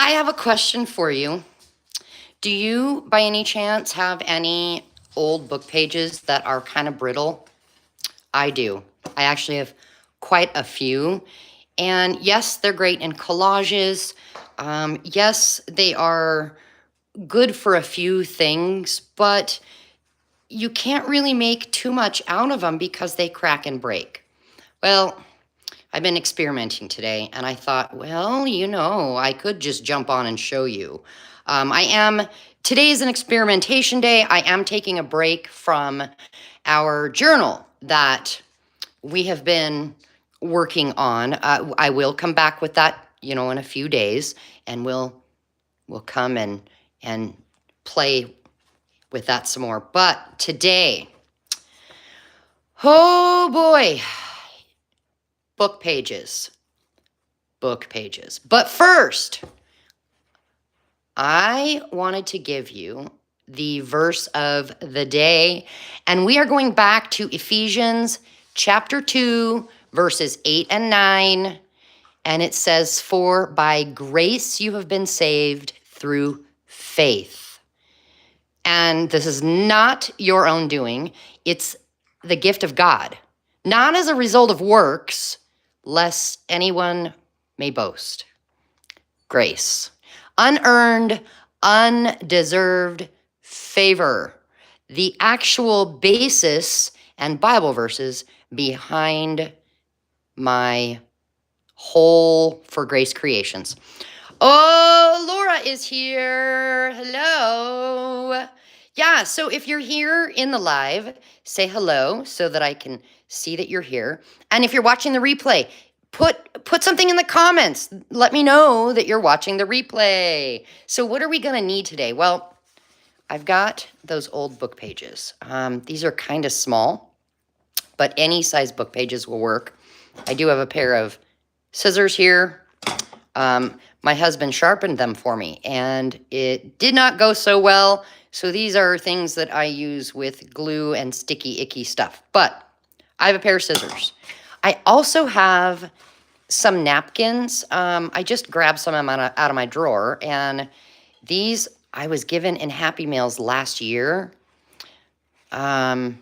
I have a question for you. Do you, by any chance, have any old book pages that are kind of brittle? I do. I actually have quite a few. And yes, they're great in collages. Yes, they are good for a few things, but you can't really make too much out of them because they crack and break. Well, I've been experimenting today and I thought, well, I could just jump on and show you. Today is an experimentation day. I am taking a break from our journal that we have been working on. I will come back with that, in a few days, and we'll come and play with that some more. But today, oh boy, book pages. But first, I wanted to give you the verse of the day, and we are going back to Ephesians chapter 2, verses 8 and 9, and it says, "For by grace you have been saved through faith." And this is not your own doing. It's the gift of God, not as a result of works, lest anyone may boast. Grace. Unearned, undeserved favor. The actual basis and Bible verses behind my whole For Grace Creations. Oh, Laura is here. Hello. Yeah, so if you're here in the live, say hello so that I can see that you're here. And if you're watching the replay, put something in the comments. Let me know that you're watching the replay. So what are we going to need today? Well, I've got those old book pages. These are kind of small, but any size book pages will work. I do have a pair of scissors here. My husband sharpened them for me, and it did not go so well. So these are things that I use with glue and sticky, icky stuff. But I have a pair of scissors. I also have some napkins. I just grabbed some out of my drawer, and these I was given in Happy Meals last year. So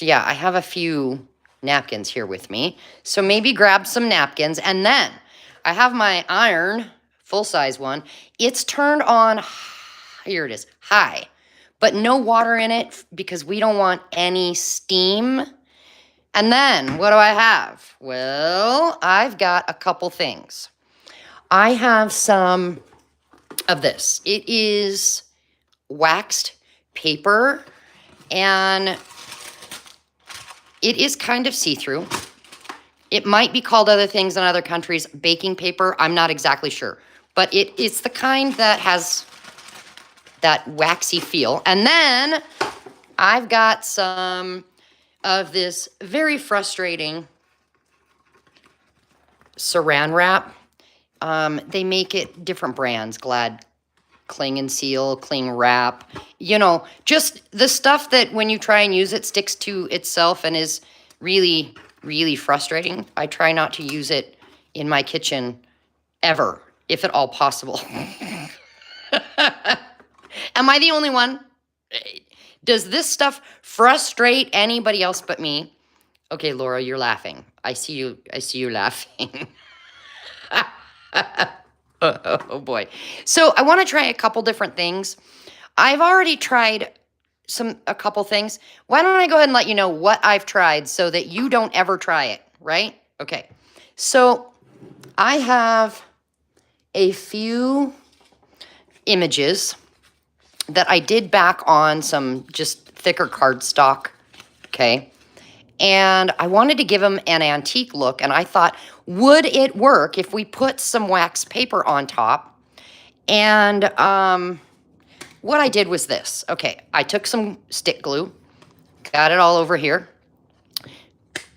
yeah, I have a few napkins here with me. So maybe grab some napkins, and then I have my iron, full-size one. It's turned on, here it is, high, but no water in it because we don't want any steam. And then, what do I have? Well, I've got a couple things. I have some of this. It is waxed paper, and it is kind of see-through. It might be called other things in other countries, baking paper. I'm not exactly sure. But it's the kind that has that waxy feel. And then I've got some of this very frustrating saran wrap. They make it different brands, Glad, Cling and Seal, Cling Wrap. Just the stuff that when you try and use it sticks to itself and is really, really frustrating. I try not to use it in my kitchen ever, if at all possible. Am I the only one? Does this stuff frustrate anybody else but me? Okay, Laura, you're laughing. I see you laughing. Oh boy. So I want to try a couple different things. I've already tried a couple things. Why don't I go ahead and let you know what I've tried so that you don't ever try it, right? Okay. So I have a few images that I did back on some just thicker cardstock, okay? And I wanted to give them an antique look, and I thought, would it work if we put some wax paper on top? And what I did was this. Okay, I took some stick glue, got it all over here,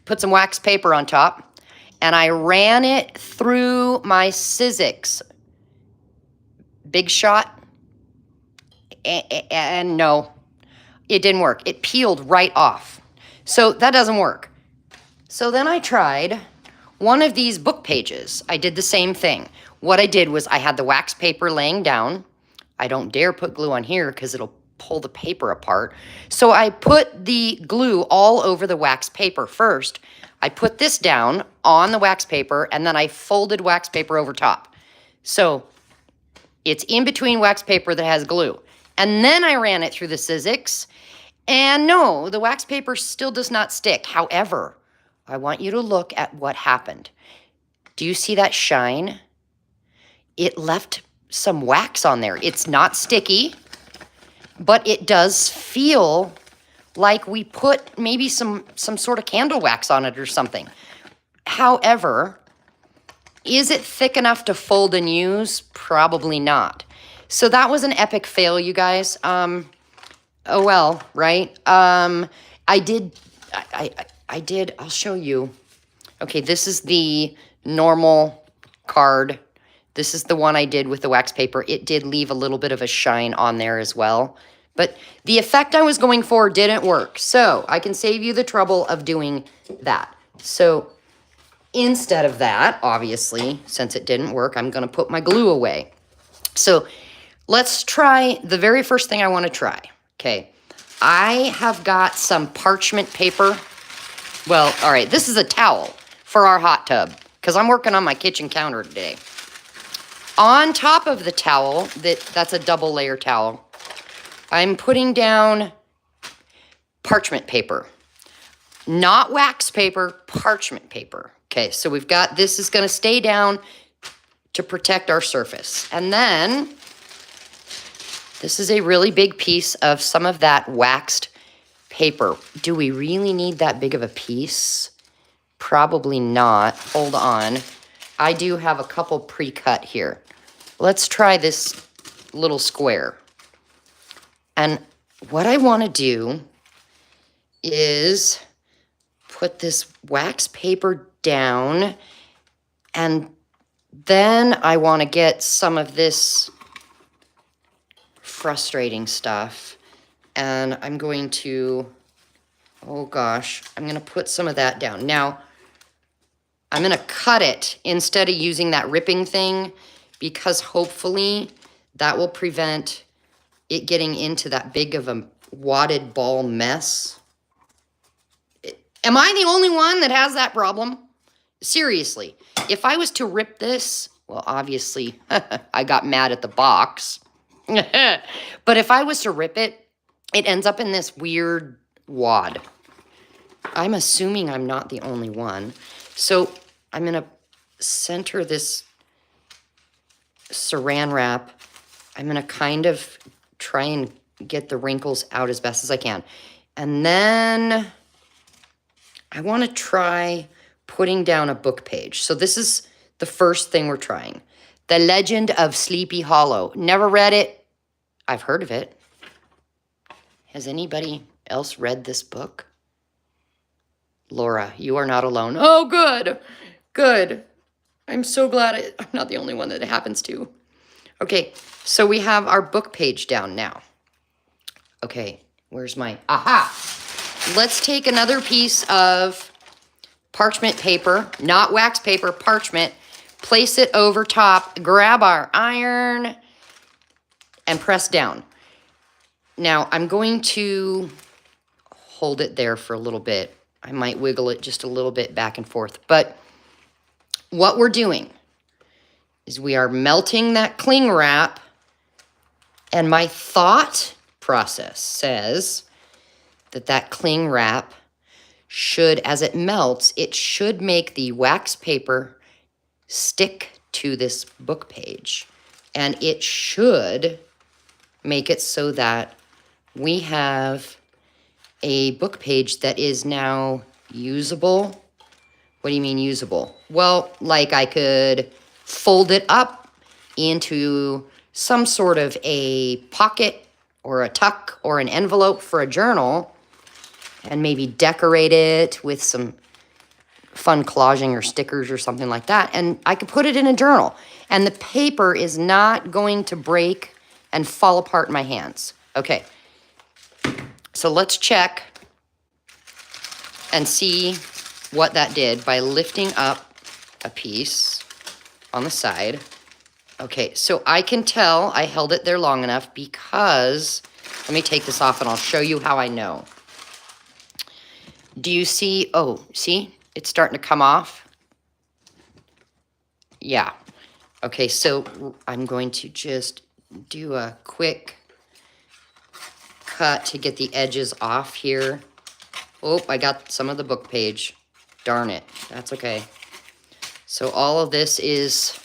put some wax paper on top, and I ran it through my Sizzix Big Shot. And no, it didn't work. It peeled right off. So that doesn't work. So then I tried one of these book pages. I did the same thing. what I did was I had the wax paper laying down. I don't dare put glue on here because it'll pull the paper apart. So I put the glue all over the wax paper first. I put this down on the wax paper, and then I folded wax paper over top. So it's in between wax paper that has glue. And then I ran it through the Sizzix, and no, the wax paper still does not stick. However, I want you to look at what happened. Do you see that shine? It left some wax on there. It's not sticky, but it does feel like we put maybe some sort of candle wax on it or something. However, is it thick enough to fold and use? Probably not. So that was an epic fail, you guys. Oh well, right? I did, I'll show you. Okay, this is the normal card. This is the one I did with the wax paper. It did leave a little bit of a shine on there as well. But the effect I was going for didn't work. So I can save you the trouble of doing that. So instead of that, obviously, since it didn't work, I'm going to put my glue away. So let's try the very first thing I want to try. Okay, I have got some parchment paper. Well, all right, this is a towel for our hot tub because I'm working on my kitchen counter today. On top of the towel, that's a double layer towel, I'm putting down parchment paper. Not wax paper, parchment paper. Okay, so we've got, this is gonna stay down to protect our surface. And then, this is a really big piece of some of that waxed paper. Do we really need that big of a piece? Probably not. Hold on. I do have a couple pre-cut here. Let's try this little square. And what I want to do is put this wax paper down, and then I want to get some of this frustrating stuff, and I'm going to, oh gosh, I'm going to put some of that down. Now, I'm going to cut it instead of using that ripping thing, because hopefully that will prevent it getting into that big of a wadded ball mess. Am I the only one that has that problem? Seriously, if I was to rip this, well, obviously, I got mad at the box. But if I was to rip it, it ends up in this weird wad. I'm assuming I'm not the only one. So I'm going to center this saran wrap. I'm going to kind of try and get the wrinkles out as best as I can. And then I want to try putting down a book page. So this is the first thing we're trying. The Legend of Sleepy Hollow. Never read it. I've heard of it. Has anybody else read this book? Laura, you are not alone. Oh, good. Good. I'm so glad I'm not the only one that it happens to. Okay, so we have our book page down now. Okay, where's my, aha! Let's take another piece of parchment paper, not wax paper, parchment, place it over top, grab our iron, and press down. Now, I'm going to hold it there for a little bit. I might wiggle it just a little bit back and forth. But what we're doing is we are melting that cling wrap, and my thought process says that that cling wrap should, as it melts, it should make the wax paper stick to this book page. And it should make it so that we have a book page that is now usable. What do you mean usable? Well, like I could fold it up into some sort of a pocket or a tuck or an envelope for a journal, and maybe decorate it with some fun collaging or stickers or something like that. And I could put it in a journal, and the paper is not going to break and fall apart in my hands. Okay, so let's check and see what that did by lifting up a piece on the side. Okay, so I can tell I held it there long enough because, let me take this off and I'll show you how I know. Do you see, oh, see, it's starting to come off? Yeah. Okay, so I'm going to just do a quick cut to get the edges off here. Oh, I got some of the book page. Darn it, that's okay. So all of this is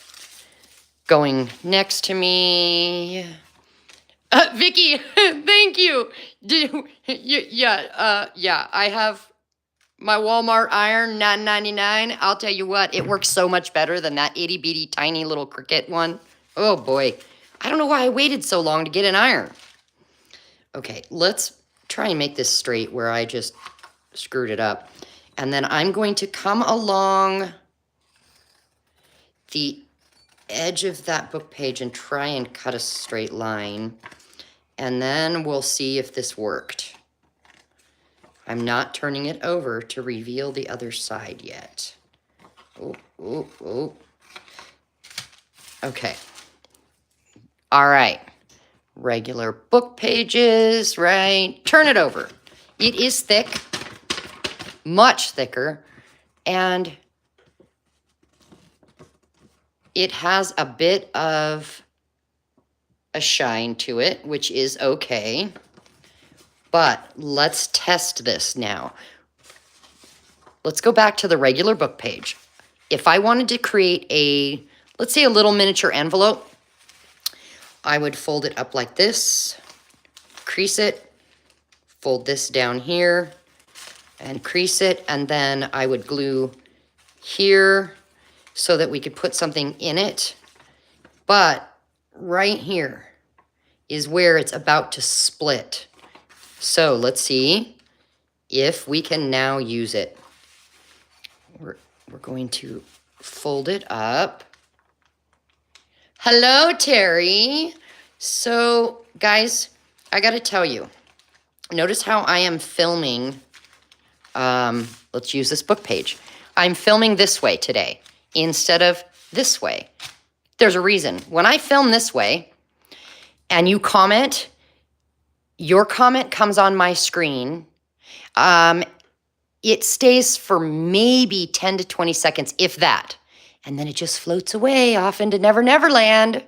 going next to me. Vicky, thank you. Yeah, I have my Walmart iron, $9.99. I'll tell you what, it works so much better than that itty bitty tiny little Cricut one. Oh boy, I don't know why I waited so long to get an iron. Okay, let's try and make this straight where I just screwed it up. And then I'm going to come along the edge of that book page and try and cut a straight line. And then we'll see if this worked. I'm not turning it over to reveal the other side yet. Oh, oh, oh. Okay. All right. Regular book pages, right? Turn it over. It is thick, much thicker, and it has a bit of a shine to it, which is okay. But let's test this now. Let's go back to the regular book page. If I wanted to create a, let's say a little miniature envelope, I would fold it up like this, crease it, fold this down here, and crease it, and then I would glue here so that we could put something in it. But right here is where it's about to split. So let's see if we can now use it. We're going to fold it up. Hello, Terry. So, guys, I got to tell you, notice how I am filming. Let's use this book page. I'm filming this way today instead of this way. There's a reason. When I film this way and you comment, your comment comes on my screen. It stays for maybe 10 to 20 seconds, if that. And then it just floats away off into Never Never Land.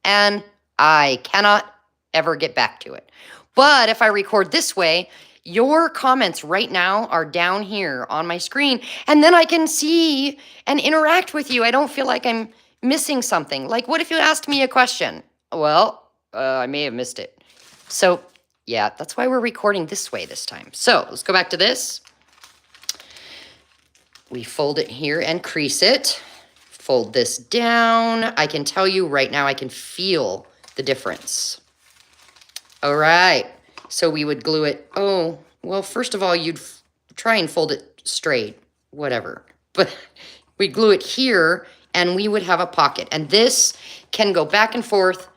And I cannot ever get back to it. But if I record this way, your comments right now are down here on my screen. And then I can see and interact with you. I don't feel like I'm missing something. Like, what if you asked me a question? Well, I may have missed it. So, yeah, that's why we're recording this way this time. So, let's go back to this. We fold it here and crease it. Fold this down. I can tell you right now, I can feel the difference. All right. So we would glue it. Oh, well, first of all, you'd try and fold it straight, whatever. But we'd glue it here and we would have a pocket. And this can go back and forth,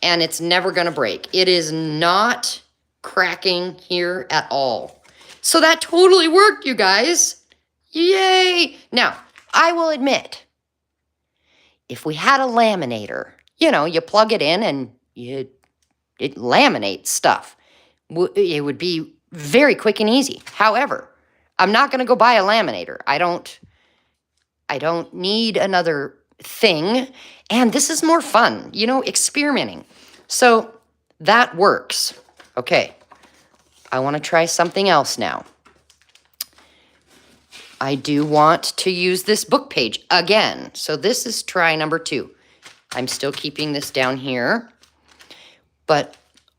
and it's never going to break. It is not cracking here at all. So that totally worked, you guys. Yay. Now, I will admit, if we had a laminator, you know, you plug it in and it laminates stuff. It would be very quick and easy. However, I'm not going to go buy a laminator. I don't need another thing. And this is more fun, you know, experimenting. So that works. Okay. I want to try something else now. I do want to use this book page again. So this is try number 2. I'm still keeping this down here, but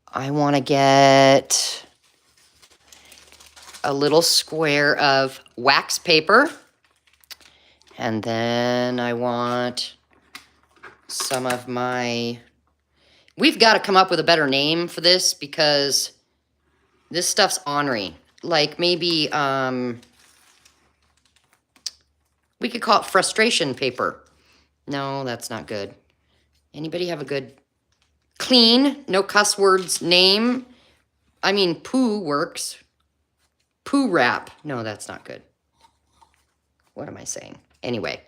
I want to get a little square of wax paper. And then I want some of my, we've got to come up with a better name for this because this stuff's ornery. Like maybe, we could call it frustration paper. No, that's not good. Anybody have a good, clean, no cuss words name? I mean, poo works. Poo wrap. No, that's not good. What am I saying? Anyway,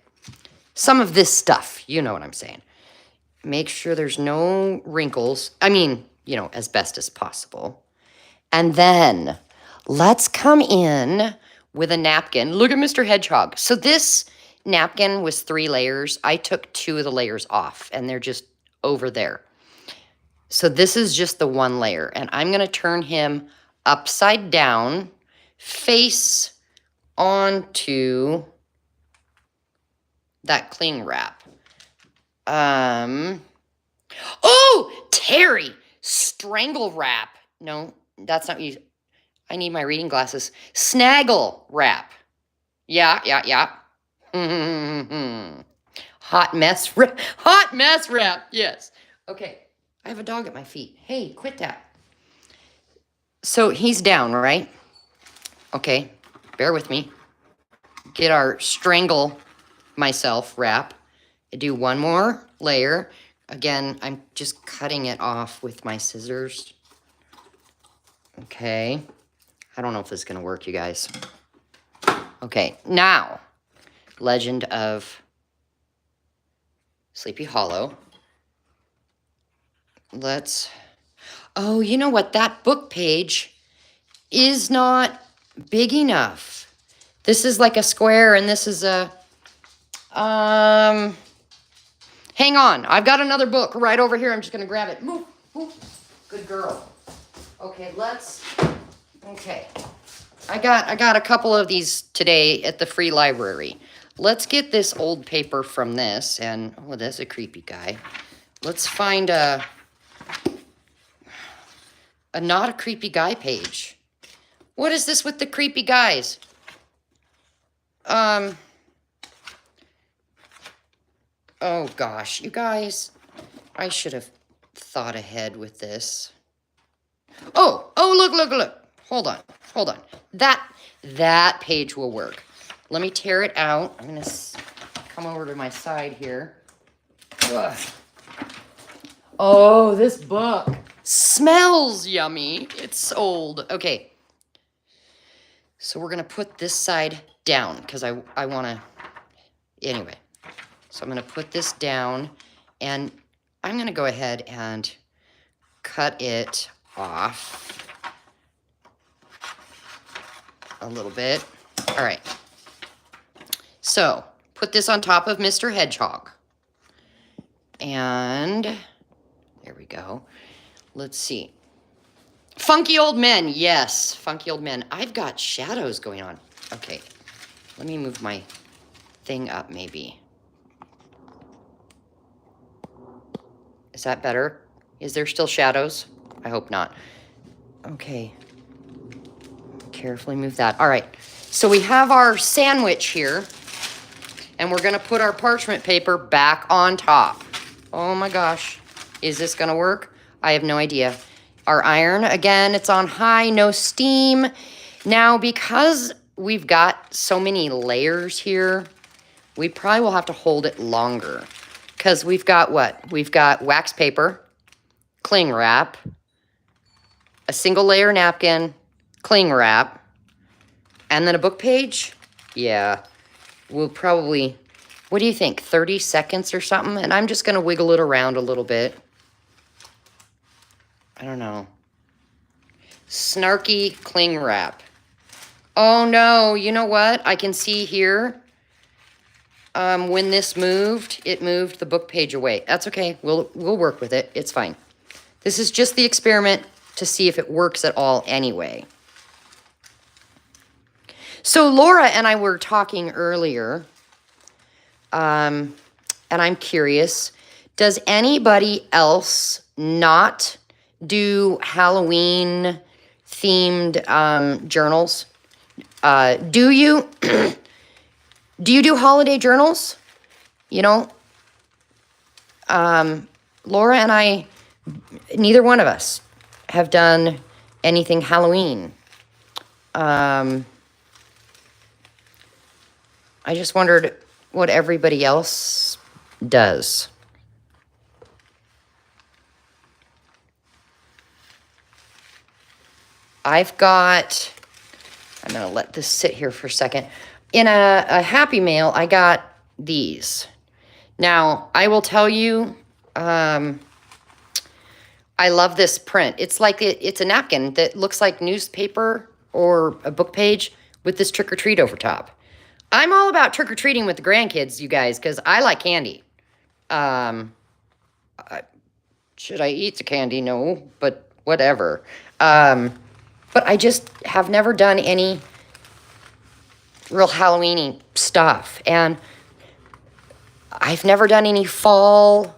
some of this stuff. You know what I'm saying. Make sure there's no wrinkles. I mean, you know, as best as possible. And then let's come in with a napkin. Look at Mr. Hedgehog. So this napkin was 3 layers. I took 2 of the layers off, and they're just over there. So this is just the 1 layer, and I'm going to turn him upside down, face onto that cling wrap. Oh, Terry, strangle wrap. No, that's not you. I need my reading glasses. Snaggle wrap. Yeah. Hot mess wrap. Yes. Okay. I have a dog at my feet. Hey, quit that. So he's down, right? Okay. Bear with me. Get our strangle myself wrap. I do 1 more layer. Again, I'm just cutting it off with my scissors. Okay. I don't know if this is going to work, you guys. Okay, now, Legend of Sleepy Hollow. Oh, you know what? That book page is not big enough. This is like a square, and this is a, hang on. I've got another book right over here. I'm just going to grab it. Move. Good girl. Okay, okay. I got a couple of these today at the free library. Let's get this old paper from this, and, oh, that's a creepy guy. Let's find a not a creepy guy page. What is this with the creepy guys? Oh gosh, you guys, I should have thought ahead with this. Oh, look. Hold on. That page will work. Let me tear it out. I'm going to come over to my side here. Ugh. Oh, this book smells yummy. It's old. Okay. So we're going to put this side down because I want to, anyway. So I'm going to put this down, and I'm going to go ahead and cut it off a little bit. All right. So put this on top of Mr. Hedgehog. And there we go. Let's see. Funky old men. Yes, funky old men. I've got shadows going on. Okay. Let me move my thing up maybe. Is that better? Is there still shadows? I hope not. Okay. Carefully move that. All right. So we have our sandwich here, and we're going to put our parchment paper back on top. Oh my gosh. Is this going to work? I have no idea. Our iron, again, it's on high, no steam. Now, because we've got so many layers here, we probably will have to hold it longer. Because we've got what? We've got wax paper, cling wrap, a single layer napkin, cling wrap, and then a book page? Yeah, we'll probably, what do you think, 30 seconds or something? And I'm just going to wiggle it around a little bit. I don't know. Snarky cling wrap. Oh no, you know what? I can see here. When this moved, it moved the book page away. That's okay. We'll work with it. It's fine. This is just the experiment to see if it works at all anyway. So Laura and I were talking earlier, and I'm curious, does anybody else not do Halloween themed journals? Do you? Do you do holiday journals? You know, Laura and I, neither one of us have done anything Halloween. I just wondered what everybody else does. I'm going to let this sit here for a second. In a Happy Mail, I got these. Now, I will tell you, I love this print. It's like it's a napkin that looks like newspaper or a book page with this trick or treat over top. I'm all about trick or treating with the grandkids, you guys, because I like candy. Um, should I eat the candy? No, but whatever. But I just have never done any real Halloweeny stuff, and I've never done any fall.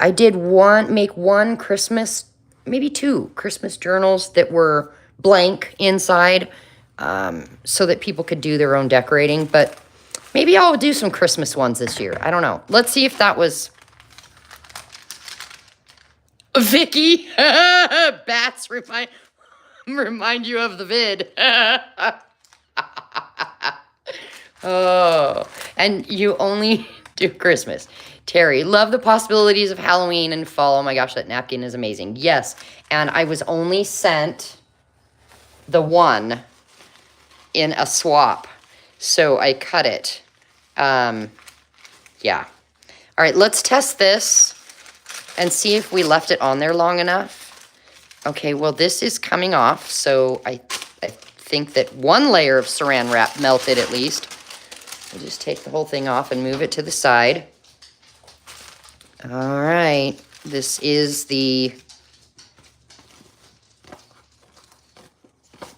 I did make one Christmas, maybe two Christmas journals that were blank inside, so that people could do their own decorating. But maybe I'll do some Christmas ones this year. I don't know. Let's see if that was Vicky. Bats remind you of the vid. Oh, and you only do Christmas. Terry, love the possibilities of Halloween and fall. Oh my gosh, that napkin is amazing. Yes, and I was only sent the one in a swap, so I cut it. Yeah. All right, let's test this and see if we left it on there long enough. Okay, well, this is coming off, so I think that one layer of saran wrap melted at least. We'll just take the whole thing off and move it to the side. All right, this is the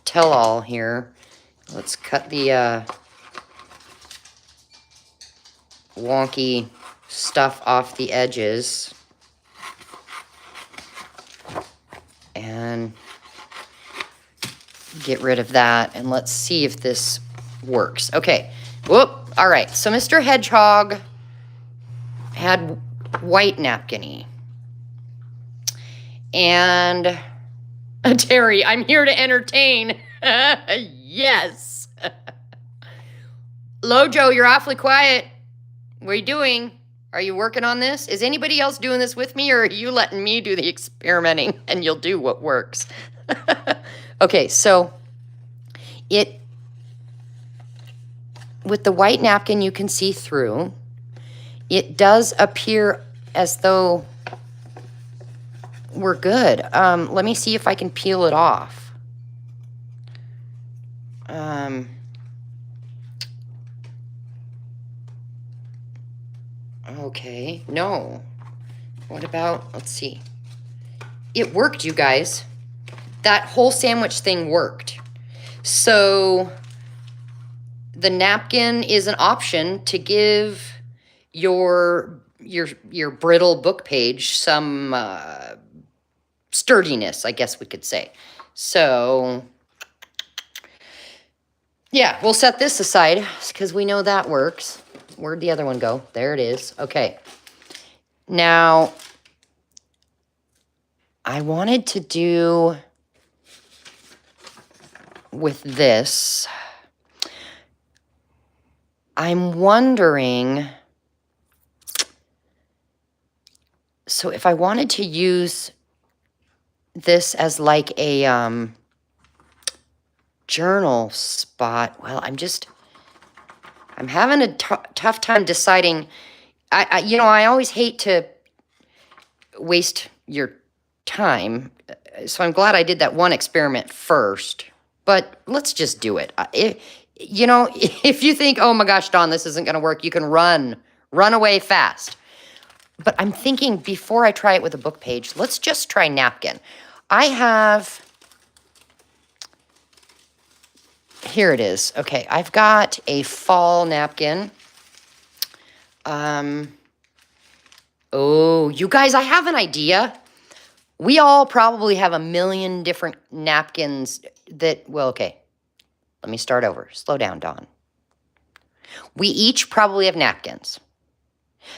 tell-all here. Let's cut the wonky stuff off the edges. And get rid of that, and let's see if this works. Okay, whoop, all right, so Mr. Hedgehog had white napkin-y. And Terry, I'm here to entertain. Yes. Lojo, you're awfully quiet. What are you doing? Are you working on this? Is anybody else doing this with me, or are you letting me do the experimenting and you'll do what works? Okay, so with the white napkin, you can see through. It does appear as though we're good. Let me see if I can peel it off. Okay, no. What about, let's see. It worked, you guys. That whole sandwich thing worked. So the napkin is an option to give your brittle book page some sturdiness, I guess we could say. So yeah, we'll set this aside because we know that works. Where'd the other one go? There it is. Okay. Now, I wanted to do with this. I'm wondering, so if I wanted to use this as like a journal spot, well, I'm having a tough time deciding. I always hate to waste your time, so I'm glad I did that one experiment first. But let's just do it. If you think, oh my gosh, Dawn, this isn't going to work, you can run away fast. But I'm thinking before I try it with a book page, let's just try napkin. Here it is. Okay, I've got a fall napkin. Oh, you guys, I have an idea. We all probably have a million different napkins okay. Let me start over. Slow down, Dawn. We each probably have napkins.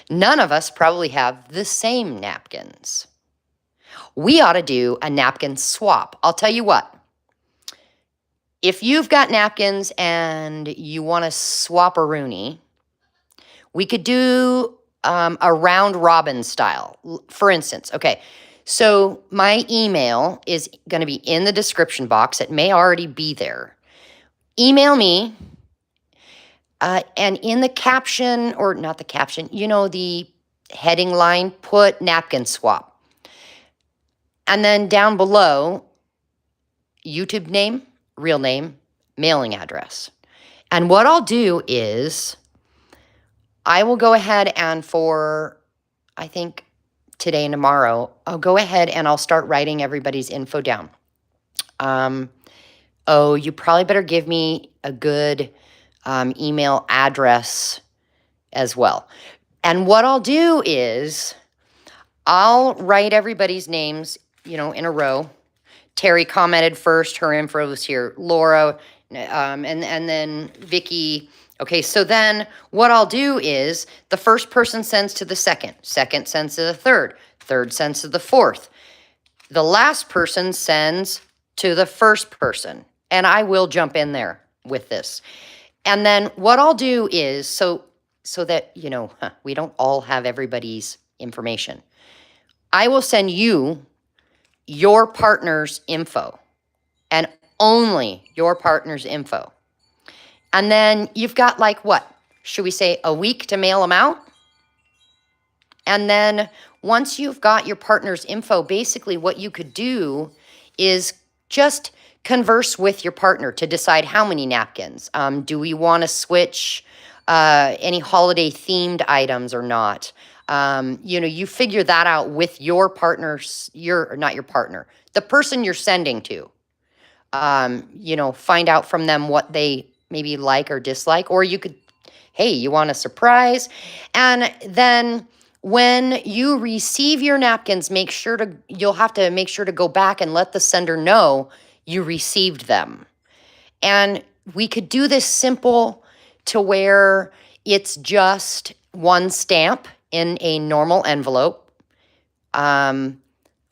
None of us probably have the same napkins. We ought to do a napkin swap. I'll tell you what. If you've got napkins and you want to swap a Rooney, we could do a round robin style. For instance, okay, so my email is going to be in the description box. It may already be there. Email me And in the caption, or not the caption, the heading line, put napkin swap. And then down below, YouTube name, real name, mailing address. And what I'll do is I will go ahead and for, I think, today and tomorrow, I'll go ahead and I'll start writing everybody's info down. You probably better give me a good email address as well. And what I'll do is I'll write everybody's names, in a row. Terry commented first, her info was here. Laura, and then Vicky. Okay, so then what I'll do is the first person sends to the second sends to the third sends to the fourth. The last person sends to the first person, and I will jump in there with this. And then what I'll do is, so that, we don't all have everybody's information, I will send you your partner's info, and only your partner's info. And then you've got should we say a week to mail them out? And then once you've got your partner's info, basically what you could do is just converse with your partner to decide how many napkins. Do we want to switch any holiday themed items or not? You figure that out with your partner's, not your partner, the person you're sending to. Find out from them what they maybe like or dislike, or you could, hey, you want a surprise? And then when you receive your napkins, you'll have to make sure to go back and let the sender know you received them. And we could do this simple to where it's just one stamp in a normal envelope.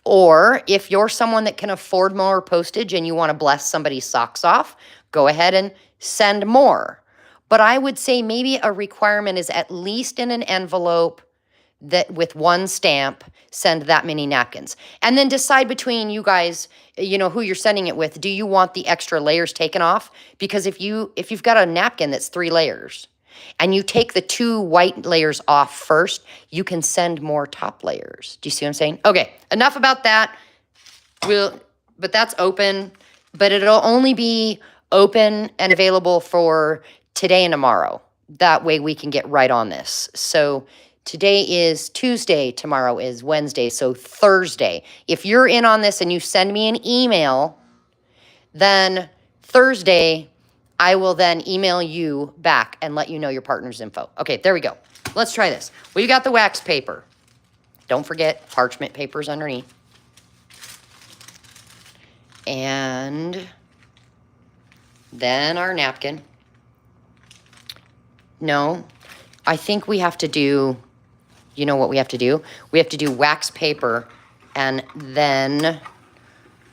Or if you're someone that can afford more postage and you want to bless somebody's socks off, go ahead and send more. But I would say maybe a requirement is at least in an envelope that with one stamp, send that many napkins. And then decide between you guys, who you're sending it with. Do you want the extra layers taken off? Because if you've got a napkin that's 3 layers and you take the 2 white layers off first, you can send more top layers. Do you see what I'm saying? Okay, enough about that. But that's open, but it'll only be open and available for today and tomorrow. That way we can get right on this. So today is Tuesday, tomorrow is Wednesday, so Thursday. If you're in on this and you send me an email, then Thursday, I will then email you back and let you know your partner's info. Okay, there we go. Let's try this. We've got the wax paper. Don't forget, parchment paper's underneath. And then our napkin. No, I think we have to do, what we have to do? We have to do wax paper and then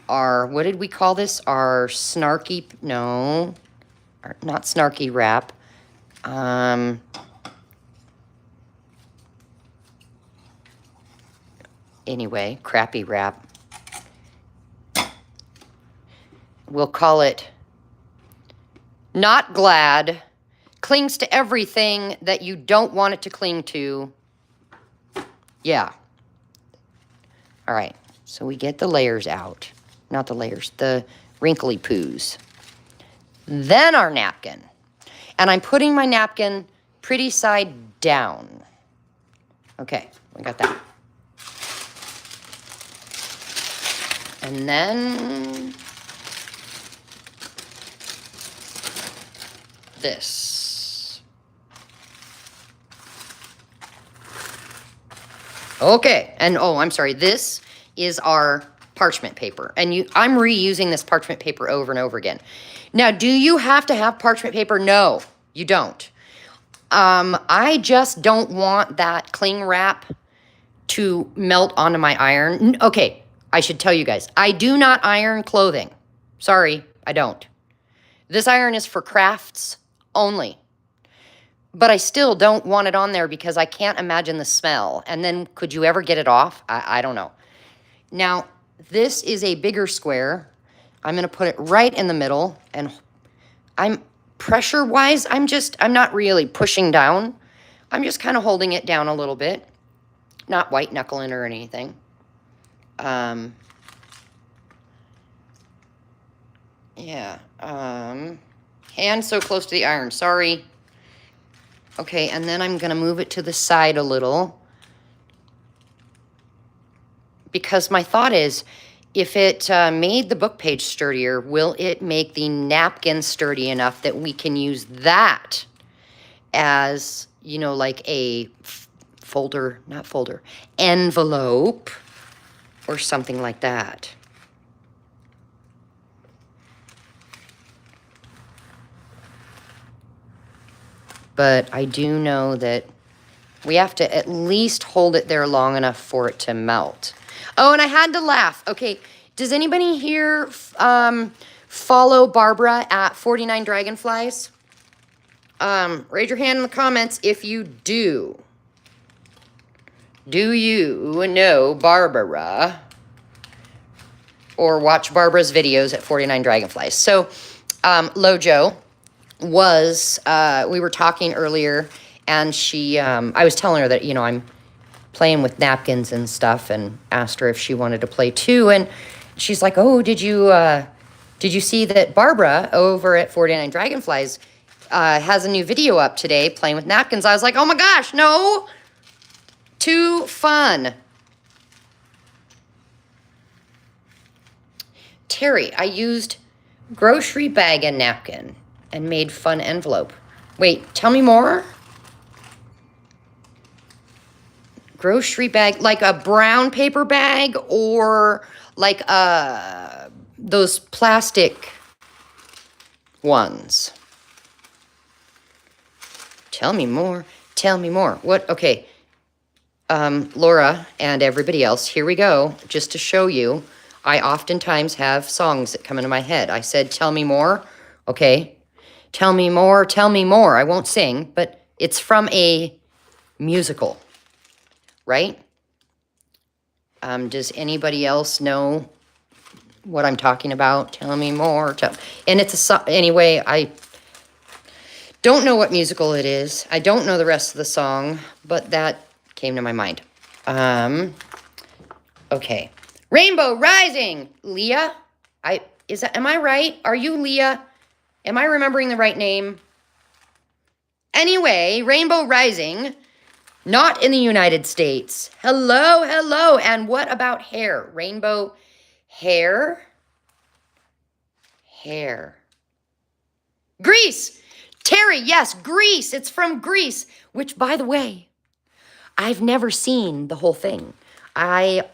what did we call this? Our snarky, no, not snarky wrap. Anyway, crappy wrap. We'll call it Not Glad. Clings to everything that you don't want it to cling to. Yeah. All right. So we get the layers out. Not the layers, the wrinkly poos. Then our napkin. And I'm putting my napkin pretty side down. Okay, we got that. And then this. Okay, and I'm sorry, this is our parchment paper. And I'm reusing this parchment paper over and over again. Now, do you have to have parchment paper? No, you don't. I just don't want that cling wrap to melt onto my iron. Okay, I should tell you guys, I do not iron clothing. Sorry, I don't. This iron is for crafts only. But I still don't want it on there because I can't imagine the smell. And then could you ever get it off? I don't know. Now, this is a bigger square. I'm going to put it right in the middle. And I'm pressure-wise, I'm not really pushing down. I'm just kind of holding it down a little bit. Not white knuckling or anything. Yeah. Hand so close to the iron. Sorry. Okay, and then I'm going to move it to the side a little. Because my thought is, if it made the book page sturdier, will it make the napkin sturdy enough that we can use that as, you know, like a envelope or something like that? But I do know that we have to at least hold it there long enough for it to melt. Oh, and I had to laugh. Okay, does anybody here follow Barbara at 49 Dragonflies? Raise your hand in the comments if you do. Do you know Barbara? Or watch Barbara's videos at 49 Dragonflies. So, Lojo was, we were talking earlier, and she, I was telling her that, you know, I'm playing with napkins and stuff, and asked her if she wanted to play too, and she's like, oh, did you see that Barbara over at 49 Dragonflies has a new video up today playing with napkins? I was like, oh my gosh, no! Too fun. Terry, I used grocery bag and napkin and made fun envelope. Wait, tell me more? Grocery bag, like a brown paper bag or like those plastic ones? Tell me more. Tell me more. What? Okay. Laura and everybody else, here we go. Just to show you, I oftentimes have songs that come into my head. I said, tell me more. Okay. Tell me more. Tell me more. I won't sing, but it's from a musical, right? Does anybody else know what I'm talking about? Tell me more. And it's anyway, I don't know what musical it is. I don't know the rest of the song, but that came to my mind. Okay. Rainbow Rising, Leah. Am I right? Are you Leah? Am I remembering the right name? Anyway, Rainbow Rising, not in the United States. Hello, hello. And what about hair? Rainbow hair? Hair. Greece. Terry, yes, Greece. It's from Greece, which, by the way, I've never seen the whole thing. I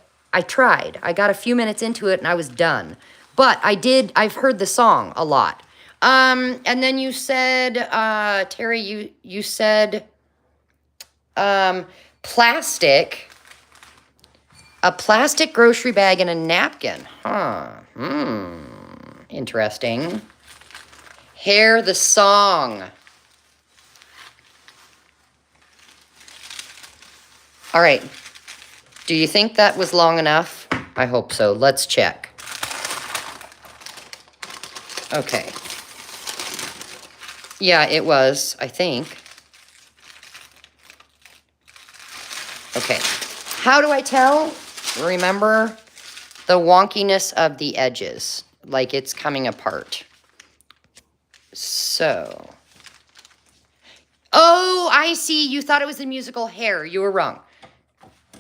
tried. I got a few minutes into it and I was done. But I've heard the song a lot. And then you said, Terry, you said, plastic, a plastic grocery bag and a napkin. Huh. Interesting. Hair the song. All right. Do you think that was long enough? I hope so. Let's check. Okay. Yeah, it was, I think. Okay. How do I tell? Remember the wonkiness of the edges, like it's coming apart. So. Oh, I see. You thought it was the musical Hair. You were wrong.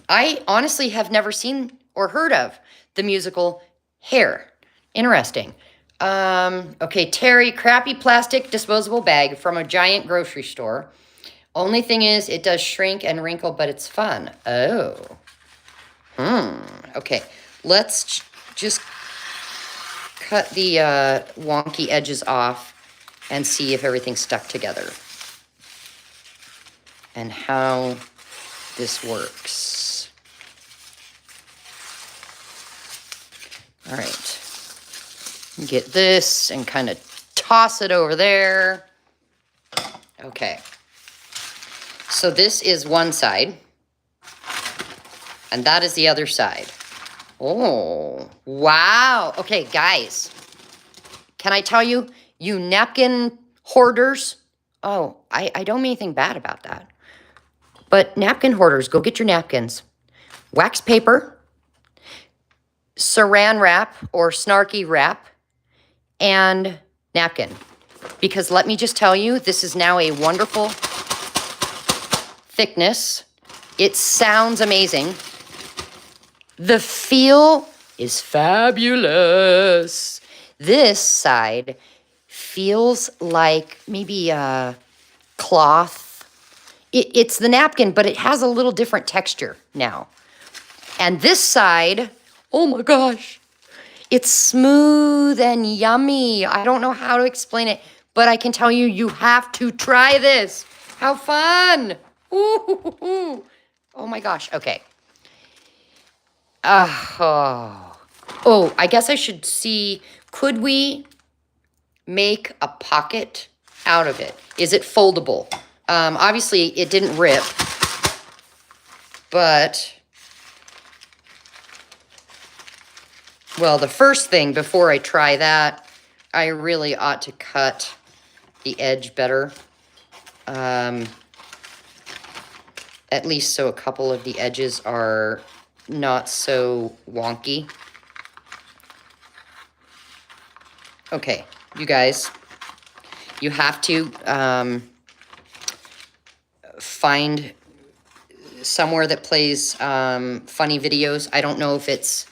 I honestly have never seen or heard of the musical Hair. Interesting. Okay, Terry, crappy plastic disposable bag from a giant grocery store. Only thing is, it does shrink and wrinkle, but it's fun. Oh. Okay, let's just cut the wonky edges off and see if everything's stuck together. And how this works. All right. Get this and kind of toss it over there. Okay. So this is one side. And that is the other side. Oh, wow. Okay, guys. Can I tell you, you napkin Hoarders. Oh, I don't mean anything bad about that. But napkin hoarders, go get your napkins. Wax paper, saran wrap or snarky wrap, and napkin. Because let me just tell you, this is now a wonderful thickness. It sounds amazing. The feel is fabulous. This side feels like maybe a cloth. It's the napkin, but it has a little different texture now. And this side, oh my gosh, it's smooth and yummy. I don't know how to explain it, but I can tell you, you have to try this. How fun. Ooh. Oh my gosh, okay. Oh, I guess I should see, could we make a pocket out of it? Is it foldable? Obviously, it didn't rip, but, well, the first thing before I try that, I really ought to cut the edge better. At least so a couple of the edges are not so wonky. Okay, you guys, you have to find somewhere that plays funny videos. I don't know if it's,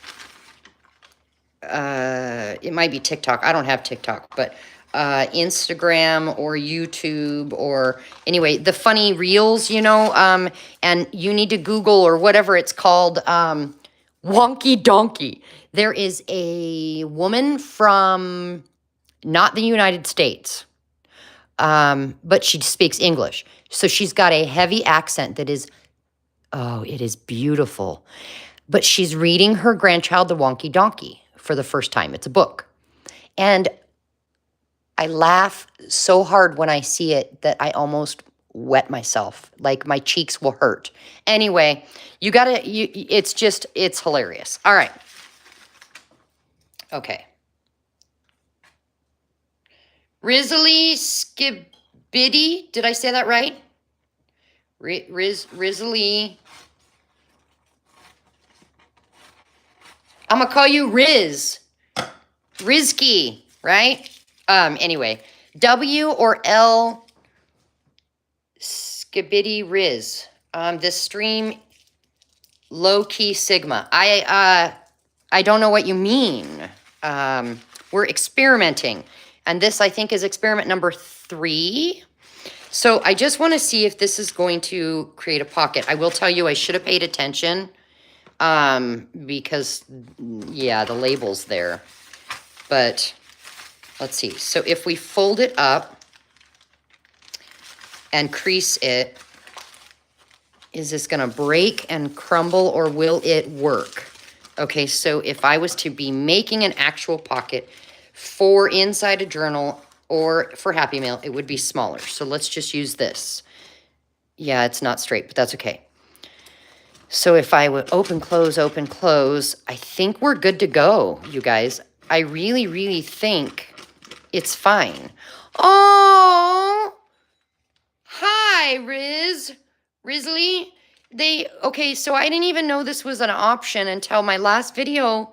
it might be TikTok. I don't have TikTok, but Instagram or YouTube or anyway, the funny reels, you know, and you need to Google or whatever it's called, Wonky Donkey. There is a woman from not the United States, but she speaks English. So she's got a heavy accent that is, oh, it is beautiful. But she's reading her grandchild, The Wonky Donkey, for the first time. It's a book. And I laugh so hard when I see it that I almost wet myself. Like my cheeks will hurt. Anyway, it's hilarious. All right. Okay. Rizzly Skibidi, did I say that right? Rizzly. I'm gonna call you Riz. Rizky, right? Anyway, W or L Skibidi Riz. This stream low-key Sigma. I don't know what you mean. We're experimenting. And this, I think, is experiment number 3. So I just want to see if this is going to create a pocket. I will tell you, I should have paid attention because, yeah, the label's there. But let's see. So if we fold it up and crease it, is this going to break and crumble or will it work? Okay, so if I was to be making an actual pocket for inside a journal or for Happy Mail, it would be smaller. So let's just use this. Yeah, it's not straight, but that's okay. So if I would open, close, I think we're good to go, you guys. I really, really think it's fine. Oh, hi, Rizzly. Okay, so I didn't even know this was an option until my last video.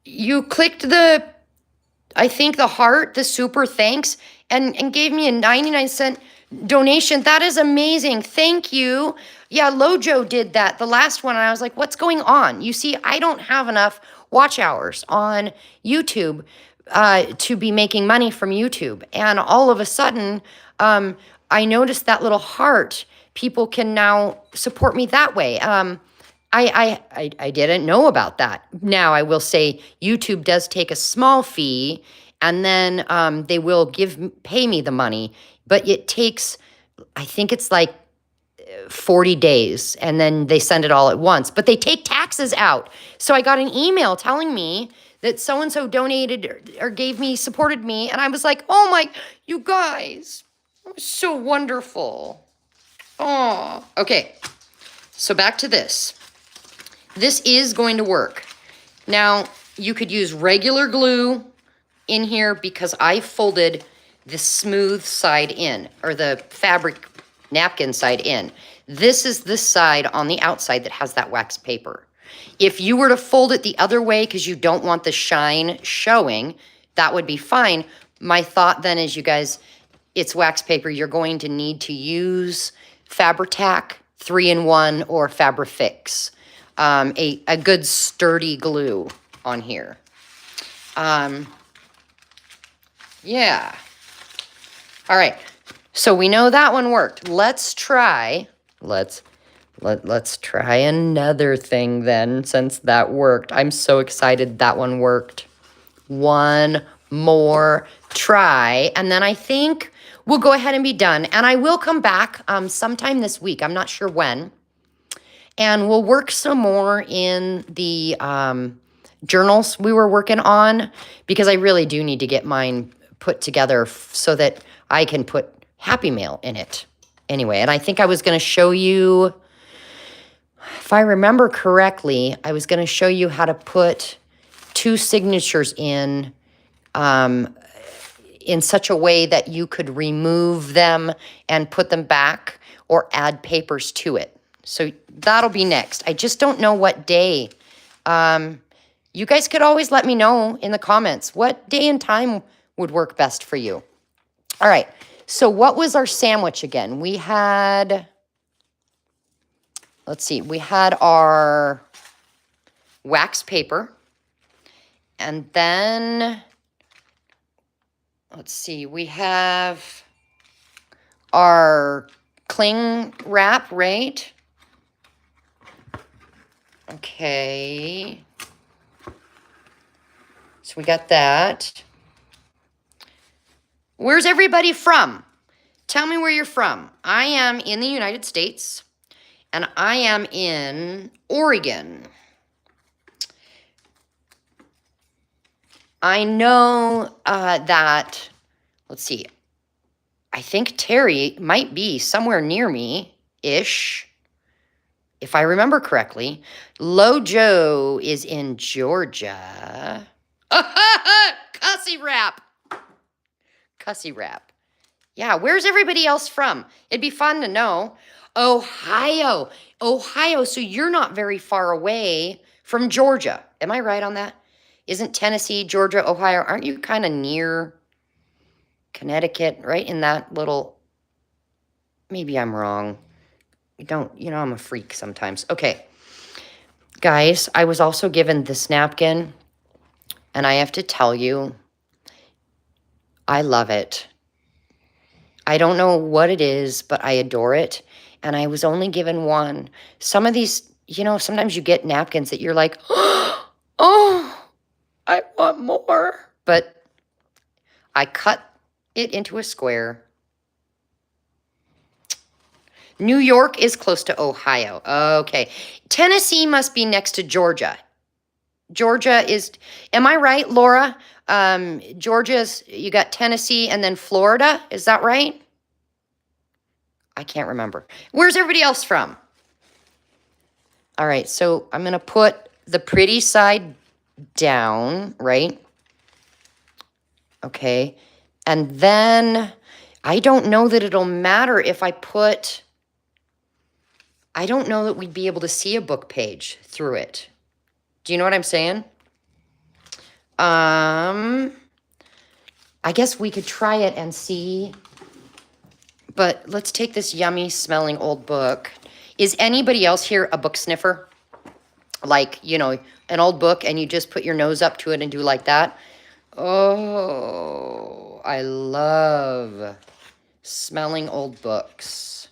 You clicked I think the heart, the super thanks, and gave me a 99-cent donation. That is amazing. Thank you. Yeah, Lojo did that, the last one, and I was like, what's going on? You see, I don't have enough watch hours on YouTube to be making money from YouTube. And all of a sudden, I noticed that little heart. People can now support me that way. I didn't know about that. Now, I will say YouTube does take a small fee, and then they will pay me the money, but it takes, I think it's like 40 days, and then they send it all at once, but they take taxes out. So I got an email telling me that so-and-so donated or supported me, and I was like, oh my, you guys, it was so wonderful. Oh, okay. So back to this. This is going to work. Now, you could use regular glue in here because I folded the smooth side in, or the fabric napkin side in. This is the side on the outside that has that wax paper. If you were to fold it the other way because you don't want the shine showing, that would be fine. My thought then is, you guys, it's wax paper. You're going to need to use Fabri-Tac 3-in-1 or Fabri-Fix, a good sturdy glue on here. Yeah. All right. So we know that one worked. Let's try another thing then, since that worked. I'm so excited that one worked. One more try, and then I think we'll go ahead and be done. And I will come back sometime this week. I'm not sure when. And we'll work some more in the journals we were working on, because I really do need to get mine put together so that I can put Happy Mail in it. Anyway, and I think I was going to show you, if I remember correctly, I was going to show you how to put 2 signatures in such a way that you could remove them and put them back or add papers to it. So that'll be next. I just don't know what day. You guys could always let me know in the comments what day and time would work best for you. All right. So what was our sandwich again? We had, let's see, we had our wax paper. And then, let's see, we have our cling wrap, right? Okay. So we got that. Where's everybody from? Tell me where you're from. I am in the United States, and I am in Oregon. I know that, let's see, I think Terry might be somewhere near me-ish, if I remember correctly. Lojo is in Georgia. Cussy rap. Cussy rap. Yeah, where's everybody else from? It'd be fun to know. Ohio. Ohio, so you're not very far away from Georgia. Am I right on that? Isn't Tennessee, Georgia, Ohio, aren't you kind of near Connecticut, right in that little, maybe I'm wrong. I'm a freak sometimes. Okay, guys, I was also given this napkin, and I have to tell you, I love it. I don't know what it is, but I adore it, and I was only given one. Some of these, sometimes you get napkins that you're like, oh, I want more. But I cut it into a square. New York is close to Ohio. Okay. Tennessee must be next to Georgia. Georgia is, am I right, Laura? Georgia's, you got Tennessee and then Florida. Is that right? I can't remember. Where's everybody else from? All right. So I'm going to put the pretty side down, right? Okay. And then I don't know that it'll matter if I put, I don't know that we'd be able to see a book page through it. Do you know what I'm saying? I guess we could try it and see. But let's take this yummy smelling old book. Is anybody else here a book sniffer? Like, an old book and you just put your nose up to it and do like that? Oh, I love smelling old books.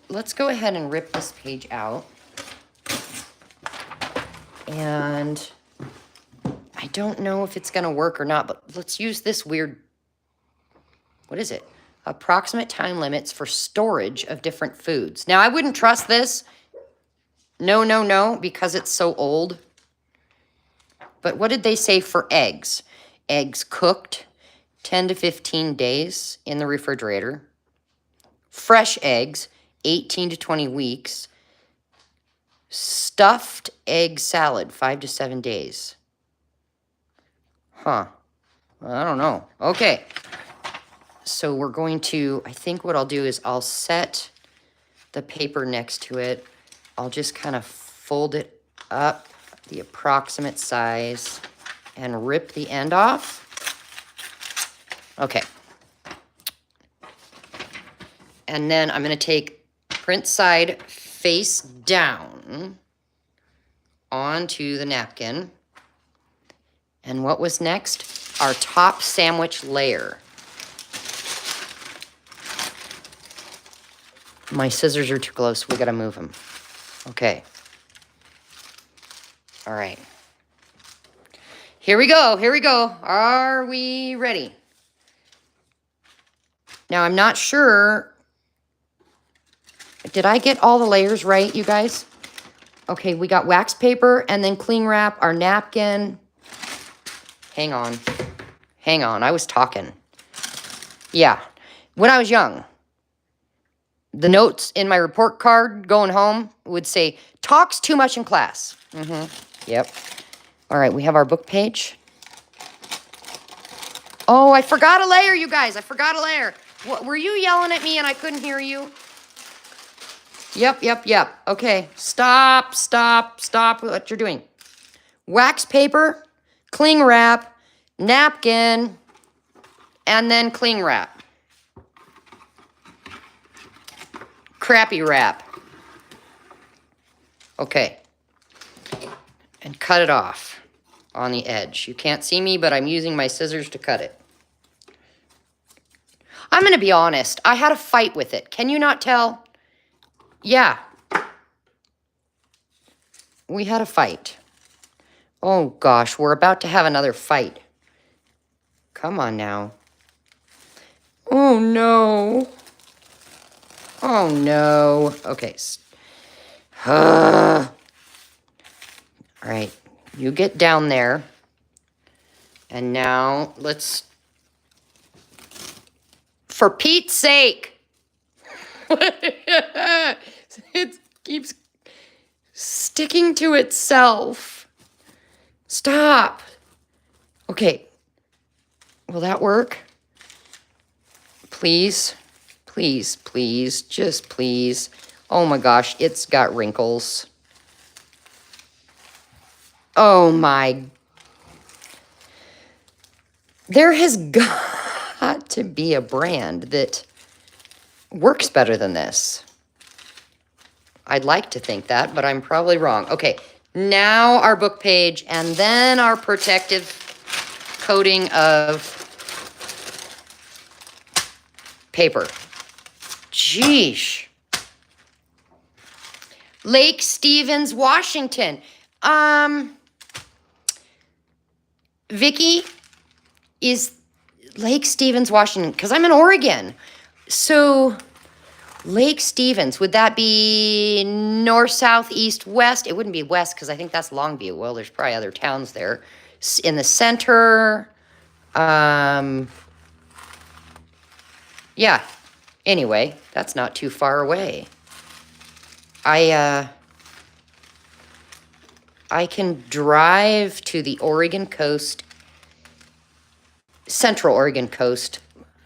Let's go ahead and rip this page out. And I don't know if it's going to work or not, but let's use this weird, what is it? Approximate time limits for storage of different foods. Now, I wouldn't trust this. No, because it's so old. But what did they say for eggs? Eggs cooked 10 to 15 days in the refrigerator. Fresh eggs, 18 to 20 weeks. Stuffed egg salad, 5 to 7 days. Huh. I don't know. Okay. So we're going to, I think what I'll do is I'll set the paper next to it. I'll just kind of fold it up the approximate size and rip the end off. Okay. And then I'm going to take print side face down onto the napkin. And what was next? Our top sandwich layer. My scissors are too close. We got to move them. Okay. All right. Here we go. Here we go. Are we ready? Now, I'm not sure. Did I get all the layers right, you guys? Okay, we got wax paper and then cling wrap, our napkin. Hang on. Hang on. I was talking. Yeah. When I was young, the notes in my report card going home would say, talks too much in class. Yep. All right, we have our book page. Oh, I forgot a layer, you guys. I forgot a layer. What, were you yelling at me and I couldn't hear you? Yep. Okay, stop what you're doing. Wax paper, cling wrap, napkin, and then cling wrap. Crappy wrap. Okay. And cut it off on the edge. You can't see me, but I'm using my scissors to cut it. I'm going to be honest. I had a fight with it. Can you not tell? Yeah. We had a fight. Oh, gosh. We're about to have another fight. Come on now. Oh, no. Oh, no. Okay. All right. You get down there. And now let's... For Pete's sake. It keeps sticking to itself. Stop. Okay. Will that work? Please. Please. Just please. Oh my gosh. It's got wrinkles. Oh my. There has got to be a brand that works better than this. I'd like to think that, but I'm probably wrong. Okay, now our book page and then our protective coating of paper. Jeesh. Lake Stevens, Washington. Vicki, is Lake Stevens, Washington, because I'm in Oregon. So Lake Stevens, would that be north, south, east, west? It wouldn't be west because I think that's Longview. Well, there's probably other towns there. In the center. Yeah. Anyway, that's not too far away. I can drive to the Oregon coast, central Oregon coast,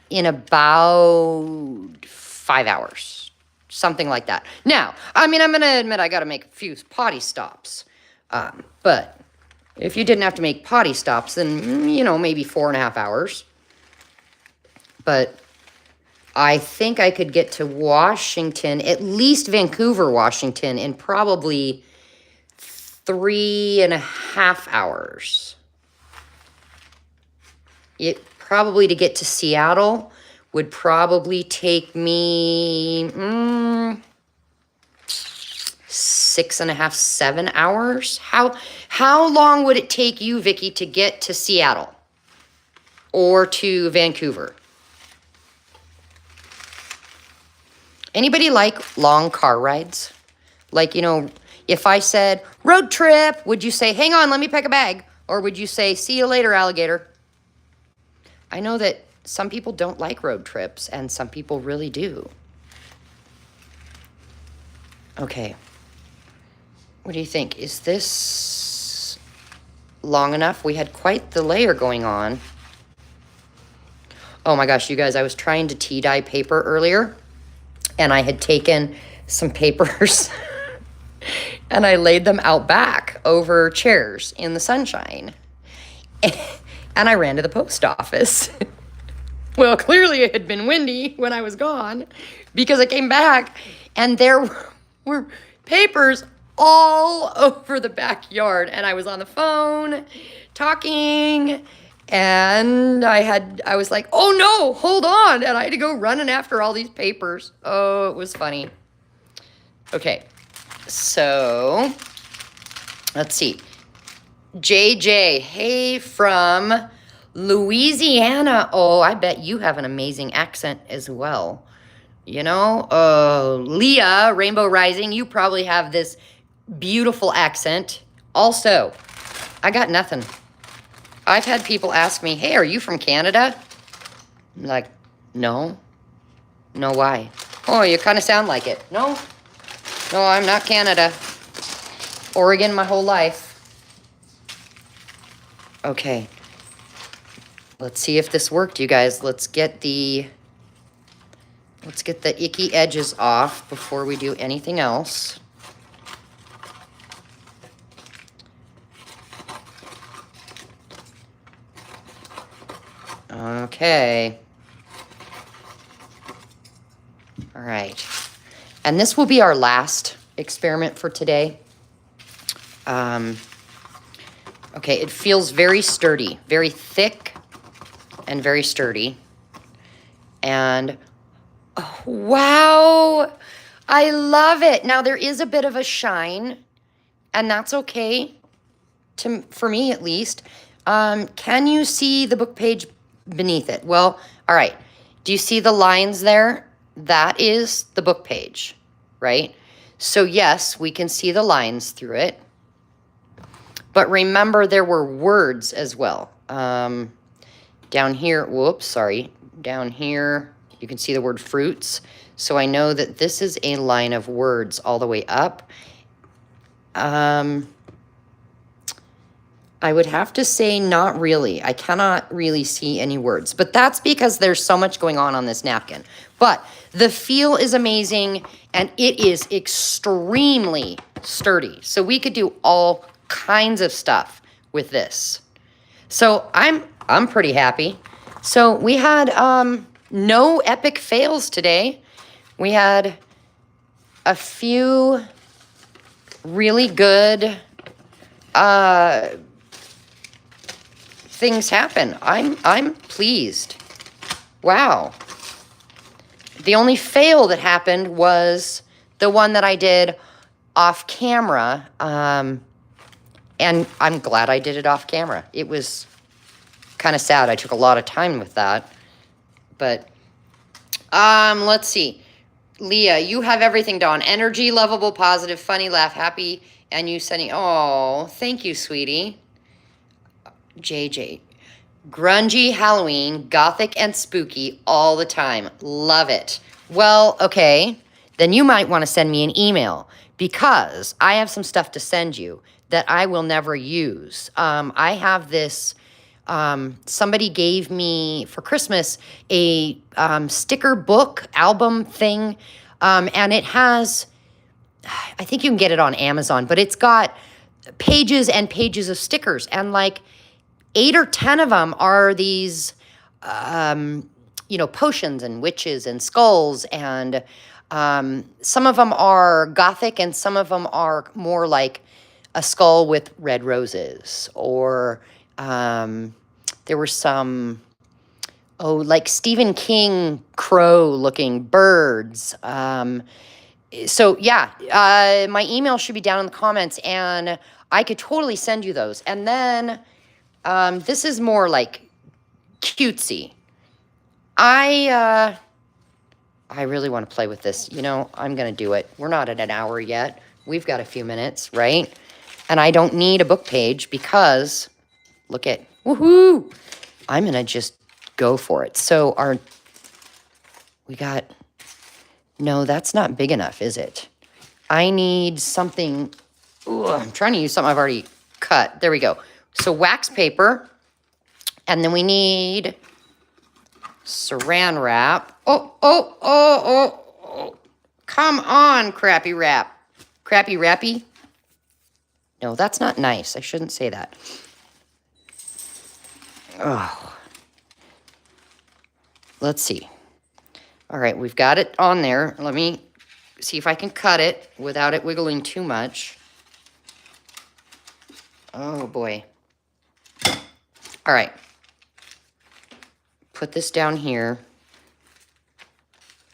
in about 5 hours, something like that. Now, I mean, I'm going to admit I got to make a few potty stops. But if you didn't have to make potty stops, then, you know, maybe 4.5 hours. But I think I could get to Washington, at least Vancouver, Washington, in probably 3.5 hours. It probably, to get to Seattle, would probably take me 6.5, 7 hours. How long would it take you, Vicki, to get to Seattle or to Vancouver? Anybody like long car rides? Like, you know, if I said road trip, would you say, hang on, let me pack a bag? Or would you say, see you later, alligator? I know that some people don't like road trips, and some people really do. Okay. What do you think? Is this long enough? We had quite the layer going on. Oh my gosh, you guys, I was trying to tea dye paper earlier, and I had taken some papers and I laid them out back over chairs in the sunshine. And I ran to the post office. Well, clearly it had been windy when I was gone, because I came back and there were papers all over the backyard, and I was on the phone talking, and I was like, oh no, hold on, and I had to go running after all these papers. Oh, it was funny. Okay, so let's see. JJ, hey from Louisiana. Oh, I bet you have an amazing accent as well. You know, Leah, Rainbow Rising, you probably have this beautiful accent. Also, I got nothing. I've had people ask me, hey, are you from Canada? I'm like, no. No, why? Oh, you kind of sound like it. No, I'm not Canada. Oregon my whole life. Okay. Let's see if this worked, you guys. Let's get the icky edges off before we do anything else. Okay. All right. And this will be our last experiment for today. Okay, it feels very sturdy, very thick and very sturdy. And oh, wow, I love it. Now there is a bit of a shine, and that's okay, for me at least. Can you see the book page beneath it? Well, all right. Do you see the lines there? That is the book page, right? So yes, we can see the lines through it. But remember, there were words as well. Down here, whoops, sorry. Down here, you can see the word fruits. So I know that this is a line of words all the way up. I would have to say not really. I cannot really see any words. But that's because there's so much going on this napkin. But the feel is amazing, and it is extremely sturdy. So we could do all kinds of stuff with this. So I'm pretty happy. So we had no epic fails today. We had a few really good things happen. I'm pleased. Wow. The only fail that happened was the one that I did off camera. And I'm glad I did it off camera. It was kind of sad. I took a lot of time with that. But let's see. Leah, you have everything, Dawn. Energy, lovable, positive, funny, laugh, happy, and you sending. Oh, thank you, sweetie. JJ. Grungy Halloween, gothic and spooky all the time. Love it. Well, okay. Then you might want to send me an email, because I have some stuff to send you that I will never use. I have this, somebody gave me for Christmas a sticker book album thing, and it has, I think you can get it on Amazon, but it's got pages and pages of stickers, and like 8 or 10 of them are these, potions and witches and skulls, and some of them are gothic, and some of them are more like a skull with red roses, or there were some, like Stephen King crow-looking birds. So yeah, my email should be down in the comments, and I could totally send you those. And then this is more like cutesy. I really want to play with this. You know, I'm going to do it. We're not at an hour yet. We've got a few minutes, right? And I don't need a book page because, look at, woohoo! I'm going to just go for it. So no, that's not big enough, is it? I need something, I'm trying to use something I've already cut. There we go. So wax paper, and then we need Saran wrap. Oh. Come on, Crappy Wrap. Crappy Wrappy? No, that's not nice. I shouldn't say that. Oh. Let's see. All right, we've got it on there. Let me see if I can cut it without it wiggling too much. Oh, boy. All right. Put this down here.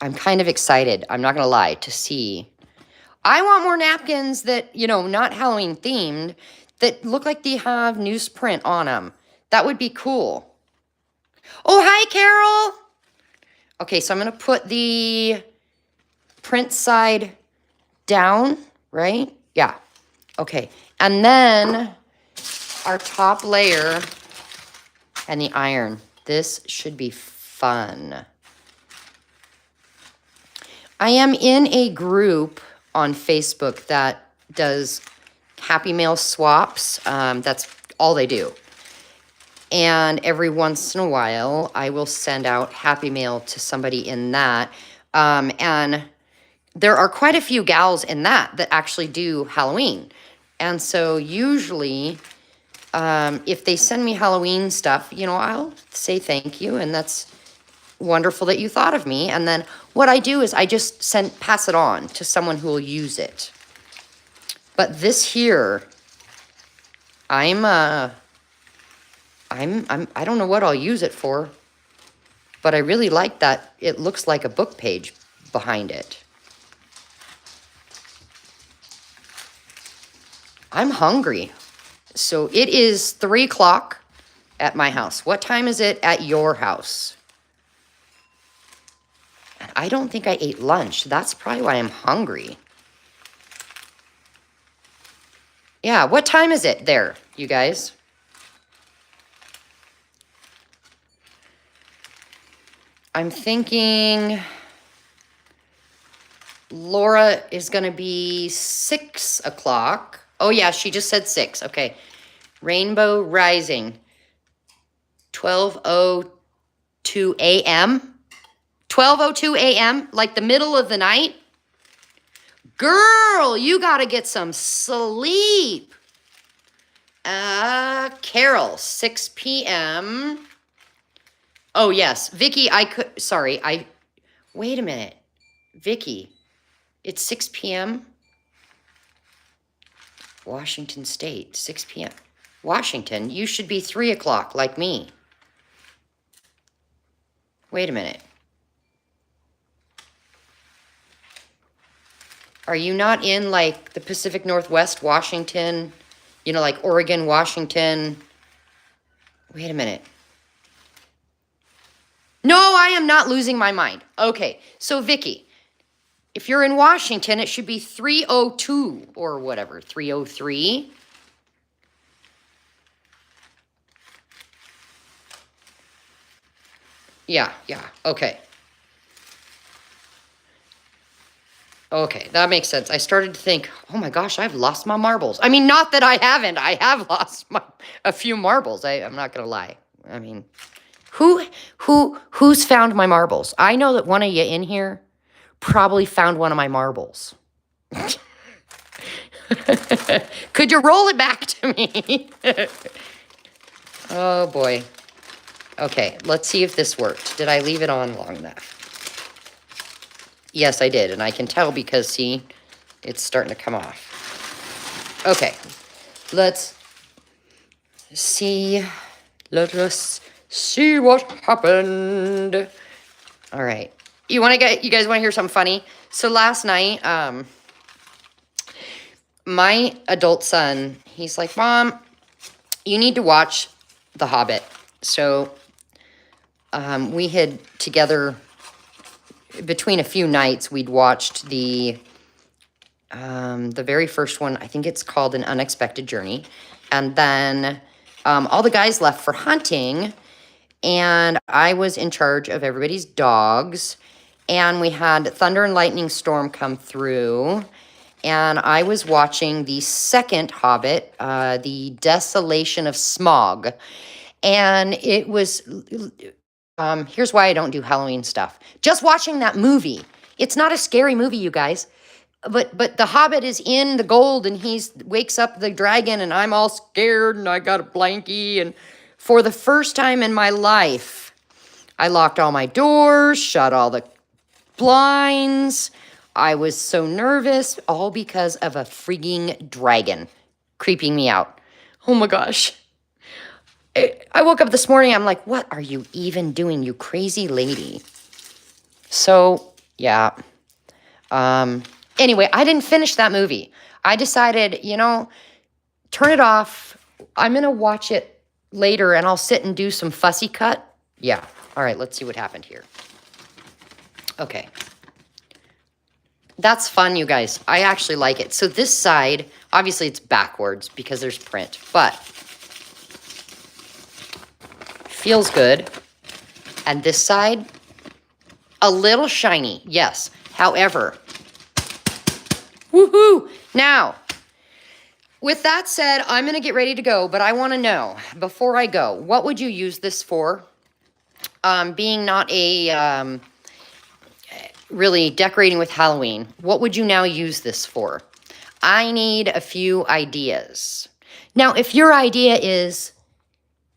I'm kind of excited, I'm not going to lie, to see. I want more napkins that, not Halloween themed, that look like they have newsprint on them. That would be cool. Oh, hi, Carol. Okay, so I'm going to put the print side down, right? Yeah. Okay. And then our top layer and the iron. This should be fun. I am in a group on Facebook that does Happy Mail swaps. That's all they do. And every once in a while, I will send out Happy Mail to somebody in that. And there are quite a few gals in that actually do Halloween. And so usually, if they send me Halloween stuff, I'll say thank you. And that's wonderful that you thought of me. And then what I do is I just pass it on to someone who will use it. But this here, I don't know what I'll use it for, but I really like that it looks like a book page behind it. I'm hungry. So it is 3 o'clock at my house. What time is it at your house? And I don't think I ate lunch. That's probably why I'm hungry. Yeah, what time is it there, you guys? I'm thinking Laura is going to be 6 o'clock. Oh, yeah, she just said 6. Okay. Rainbow Rising. 12:02 a.m. 12:02 a.m., like the middle of the night. Girl, you got to get some sleep. Carol, 6 p.m. Oh, yes. Vicky, wait a minute. Vicky, it's 6 p.m. Washington State, 6 p.m. Washington, you should be 3 o'clock like me. Wait a minute. Are you not in like the Pacific Northwest, Washington? Like Oregon, Washington? Wait a minute. No, I am not losing my mind. Okay, so Vicky, if you're in Washington, it should be 3:02 or whatever, 3:03. Yeah, okay. Okay, that makes sense. I started to think, oh my gosh, I've lost my marbles. I mean, not that I haven't. I have lost a few marbles. I'm not gonna lie. I mean, who's found my marbles? I know that one of you in here probably found one of my marbles. Could you roll it back to me? Oh boy. Okay, let's see if this worked. Did I leave it on long enough? Yes, I did, and I can tell because, see, it's starting to come off. Okay, let's see. Let us see what happened. All right. You guys want to hear something funny? So last night, my adult son, he's like, Mom, you need to watch The Hobbit. So we had together, between a few nights, we'd watched the very first one. I think it's called An Unexpected Journey. And then all the guys left for hunting, and I was in charge of everybody's dogs. And we had Thunder and Lightning Storm come through, and I was watching the second Hobbit, The Desolation of Smaug. And it was Here's why I don't do Halloween stuff. Just watching that movie. It's not a scary movie, you guys. But the Hobbit is in the gold and he wakes up the dragon and I'm all scared and I got a blankie. And for the first time in my life, I locked all my doors, shut all the blinds. I was so nervous, all because of a freaking dragon creeping me out. Oh my gosh. I woke up this morning, I'm like, what are you even doing, you crazy lady? So, yeah. Anyway, I didn't finish that movie. I decided, turn it off. I'm going to watch it later and I'll sit and do some fussy cut. Yeah. All right, let's see what happened here. Okay. That's fun, you guys. I actually like it. So this side, obviously it's backwards because there's print, but feels good. And this side, a little shiny, yes. However, woohoo! Now, with that said, I'm going to get ready to go, but I want to know, before I go, what would you use this for? Being not a really decorating with Halloween, what would you now use this for? I need a few ideas. Now, if your idea is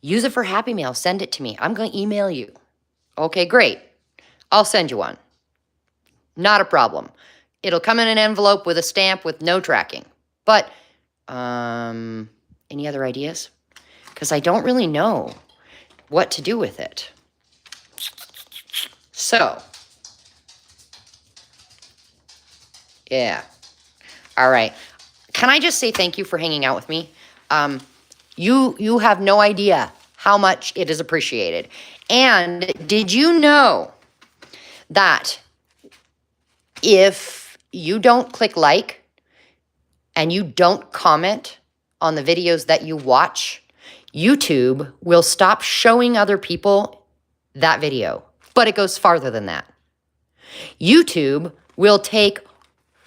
use it for Happy Mail, send it to me. I'm going to email you. Okay, great. I'll send you one. Not a problem. It'll come in an envelope with a stamp with no tracking. But, any other ideas? Because I don't really know what to do with it. So, yeah. All right. Can I just say thank you for hanging out with me? You have no idea how much it is appreciated. And did you know that if you don't click like and you don't comment on the videos that you watch, YouTube will stop showing other people that video. But it goes farther than that. YouTube will take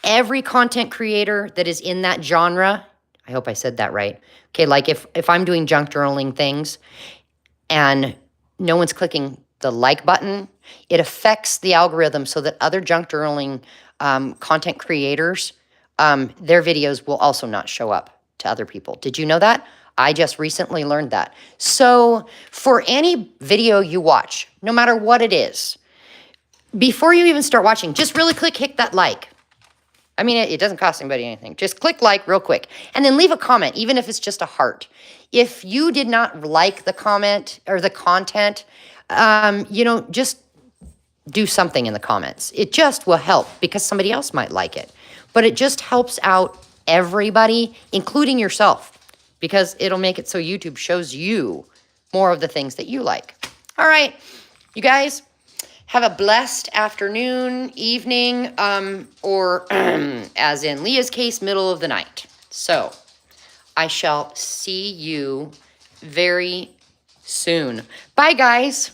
every content creator that is in that genre. I hope I said that right. Okay, like if I'm doing junk journaling things and no one's clicking the like button, it affects the algorithm so that other junk journaling content creators, their videos will also not show up to other people. Did you know that? I just recently learned that. So for any video you watch, no matter what it is, before you even start watching, just really hit that like. I mean, it doesn't cost anybody anything. Just click like real quick. And then leave a comment, even if it's just a heart. If you did not like the comment or the content, just do something in the comments. It just will help because somebody else might like it. But it just helps out everybody, including yourself, because it'll make it so YouTube shows you more of the things that you like. All right, you guys. Have a blessed afternoon, evening, or as in Leah's case, middle of the night. So I shall see you very soon. Bye, guys.